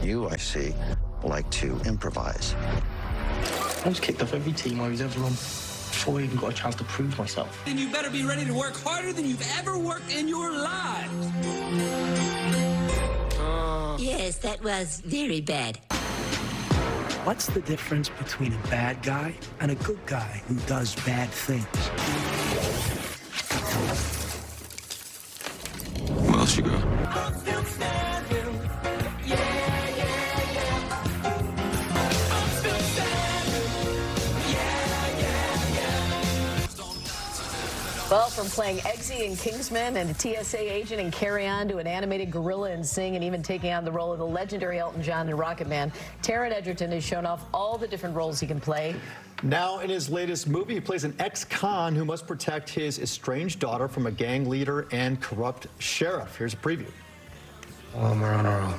You, I see, like to improvise. I was kicked off every team I was ever on before I even got a chance to prove myself. Then you better be ready to work harder than you've ever worked in your lives. Yes, that was very bad. What's the difference between a bad guy and a good guy who does bad things? Where else you go? Well, from playing Eggsy in Kingsman and a TSA agent in Carry On to an animated gorilla in Sing and even taking on the role of the legendary Elton John in Rocket Man, Taron Egerton has shown off all the different roles he can play. Now in his latest movie, he plays an ex-con who must protect his estranged daughter from a gang leader and corrupt sheriff. Here's a preview. We're on our own.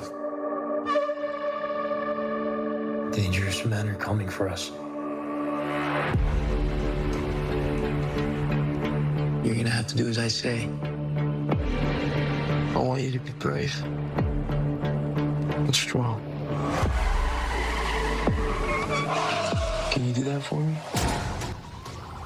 Dangerous men are coming for us. You're gonna have to do as I say. I want you to be brave and strong. Can you do that for me?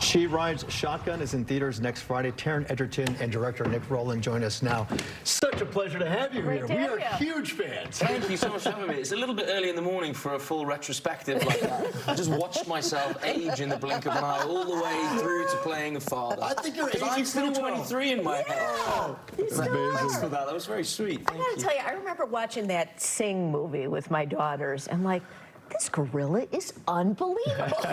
She Rides Shotgun is in theaters next Friday. Taron Egerton and director Nick Rowland join us now. Such a pleasure to have you here. We are huge fans. Thank you so much for having me. It's a little bit early in the morning for a full retrospective like that. I just watched myself age in the blink of an eye all the way through to playing a father. I think you're aging I'm still 23 in my head. Thanks for that. That was very sweet. I gotta tell you, I remember watching that Sing movie with my daughters and like, this gorilla is unbelievable.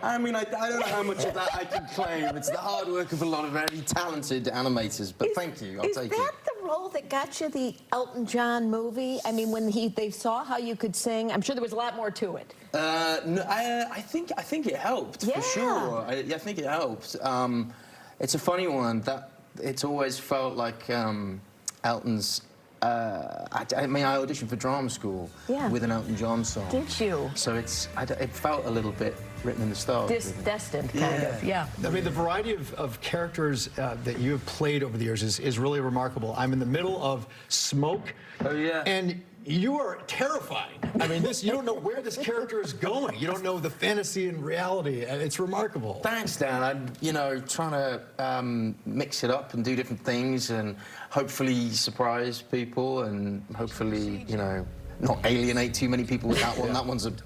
I mean, I don't know how much of that I can claim. It's the hard work of a lot of very talented animators, but thank you. I'll take it. Is that the role that got you the Elton John movie? I mean, when they saw how you could sing, I'm sure there was a lot more to it. No, I think it helped, for sure. I think it helped. It's a funny one. That it's always felt like Elton's. I auditioned for drama school with an Elton John song. Did you? So it felt a little bit written in the stars. Destined, kind of, yeah. I mean, the variety of characters that you have played over the years is really remarkable. I'm in the middle of Smoke. Oh, yeah. And you are terrifying. I mean, you don't know where this character is going. You don't know the fantasy and reality. It's remarkable. Thanks, Dan. I'm, trying to mix it up and do different things and hopefully surprise people and hopefully, not alienate too many people with that one.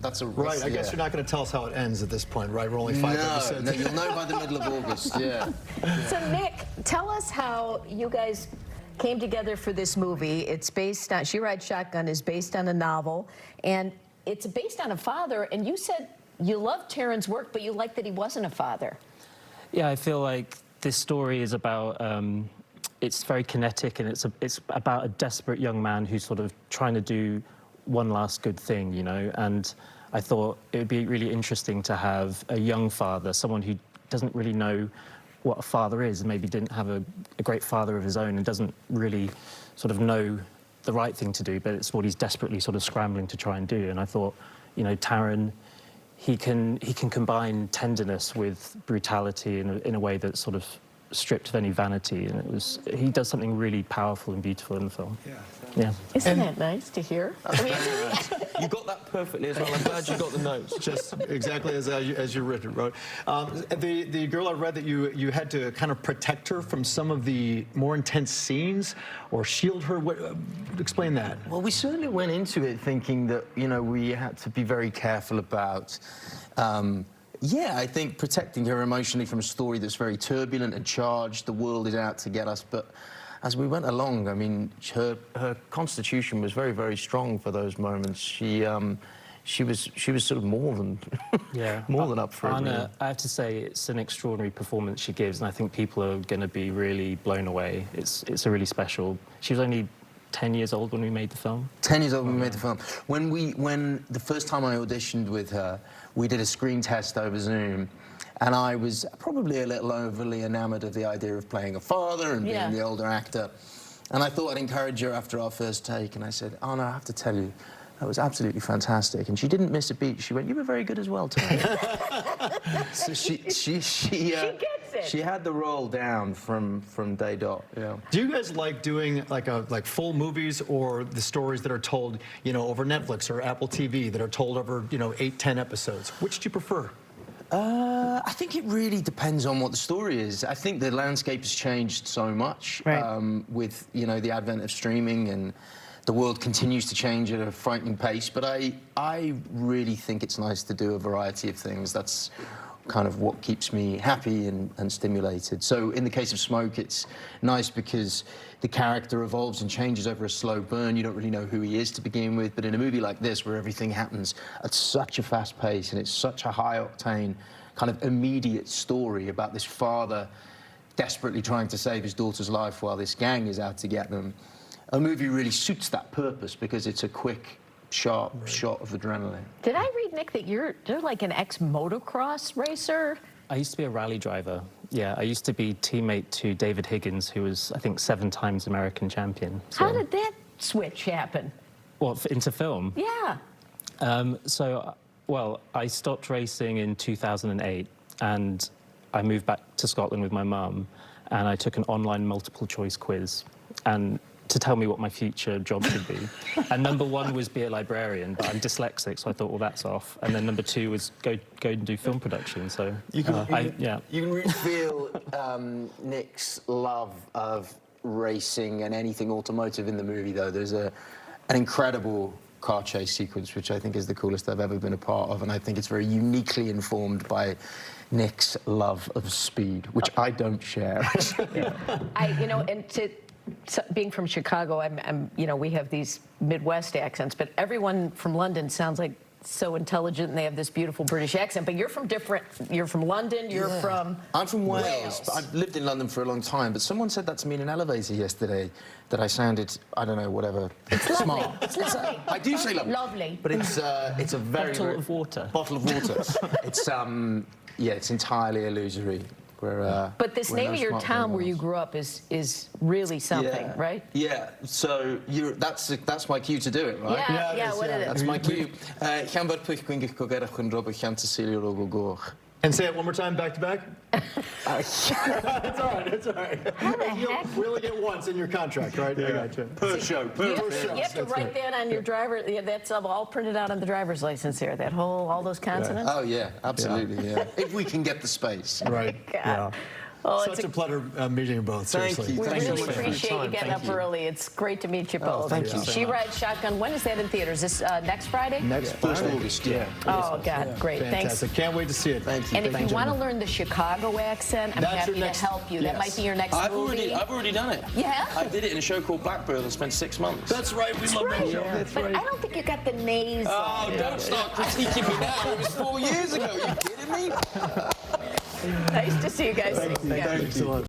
That's a right. I guess you're not going to tell us how it ends at this point, right? We're only 5 episodes. No, you'll know by the middle of August. Yeah. So Nick, tell us how you guys came together for this movie. It's based on, She Rides Shotgun is based on a novel, and it's based on a father, and you said you loved Taron's work, but you liked that he wasn't a father. Yeah, I feel like this story is about, it's very kinetic, and it's about a desperate young man who's sort of trying to do one last good thing, and I thought it would be really interesting to have a young father, someone who doesn't really know what a father is, and maybe didn't have a great father of his own and doesn't really sort of know the right thing to do, but it's what he's desperately sort of scrambling to try and do. And I thought, Taron, he can combine tenderness with brutality in a way that's sort of stripped of any vanity, and he does something really powerful and beautiful in the film. Yeah. Isn't that nice to hear? You got that perfectly as well. I'm glad you got the notes. Just exactly as you wrote. The girl, I read that you had to kind of protect her from some of the more intense scenes or shield her. Explain that. Well, we certainly went into it thinking that, we had to be very careful about I think protecting her emotionally from a story that's very turbulent and charged. The world is out to get us, but as we went along, I mean, her constitution was very, very strong for those moments. She was sort of more than more than up for it. Really. I have to say, it's an extraordinary performance she gives, and I think people are going to be really blown away. It's a really special. She was only 10 years old when we made the film. 10 years old when we made the film. When the first time I auditioned with her, we did a screen test over Zoom, and I was probably a little overly enamoured of the idea of playing a father and being the older actor. And I thought I'd encourage her after our first take, and I said, "Oh no, I have to tell you, that was absolutely fantastic." And she didn't miss a beat. She went, "You were very good as well, Tony." So she gets it. She had the role down from day dot. Yeah. Do you guys like doing like full movies or the stories that are told, you know, over Netflix or Apple TV that are told over, you know, 8-10 episodes? Which do you prefer? I think it really depends on what the story is. I think the landscape has changed so much with, you know, the advent of streaming, and the world continues to change at a frightening pace. But I really think it's nice to do a variety of things. That's kind of what keeps me happy and stimulated. So in the case of Smoke, it's nice because the character evolves and changes over a slow burn. You don't really know who he is to begin with. But in a movie like this, where everything happens at such a fast pace and it's such a high-octane, kind of immediate story about this father desperately trying to save his daughter's life while this gang is out to get them, a movie really suits that purpose because it's a quick, sharp shot of adrenaline. Did I read, Nick, that you're like an ex-motocross racer? I used to be a rally driver. Yeah, I used to be teammate to David Higgins, who was, I think, 7 times American champion. So, How did that switch happen? what, into film? Yeah. Well, I stopped racing in 2008, and I moved back to Scotland with my mum, and I took an online multiple choice quiz, and to tell me what my future job should be. And number 1 was be a librarian, but I'm dyslexic, so I thought, well, that's off. And then number 2 was go and do film production. So You can really feel Nick's love of racing and anything automotive in the movie, though. There's an incredible car chase sequence, which I think is the coolest I've ever been a part of, and I think it's very uniquely informed by Nick's love of speed, which I don't share. You know, and being from Chicago, you know, we have these Midwest accents, but everyone from London sounds like so intelligent, and they have this beautiful British accent. But you're from London, you're from... I'm from Wales, but I've lived in London for a long time. But someone said that to me in an elevator yesterday, that I sounded, I don't know, whatever, smart. Lovely. It's lovely. I do say lovely. Lovely. But it's a very... Bottle of water. Bottle of water. It's, yeah, it's entirely illusory. But this name of your town where you grew up is really something, right? Yeah. So that's my cue to do it, right? Yeah. What is it? That's my cue. And say it one more time, back to back. That's all right. That's all right. How the heck? We only get once in your contract, right? I got you. Per show. You have to write that on your driver. Yeah, that's all printed out on the driver's license here. That all those consonants. Oh yeah, absolutely. Yeah. If we can get the space. Right. Yeah. Oh, Such a pleasure meeting you both. Seriously. We Thank you really so much for your appreciate you getting up early. It's great to meet you both. thank you so She Rides Shotgun. When is that in theaters? This next Friday? Next First August. Yeah. Oh, God, great. Fantastic. Can't wait to see it. Thank you. And if you want to learn the Chicago accent, I'm happy to help you. That might be your next movie. I've already done it. Yeah? I did it in a show called Blackbird. I spent 6 months. That's right. We love that show. That's But right. I don't think you got the nasal. Oh, don't start critiquing me now. It was 4 years ago. Are you kidding me? Nice to see you guys. Thank you so much.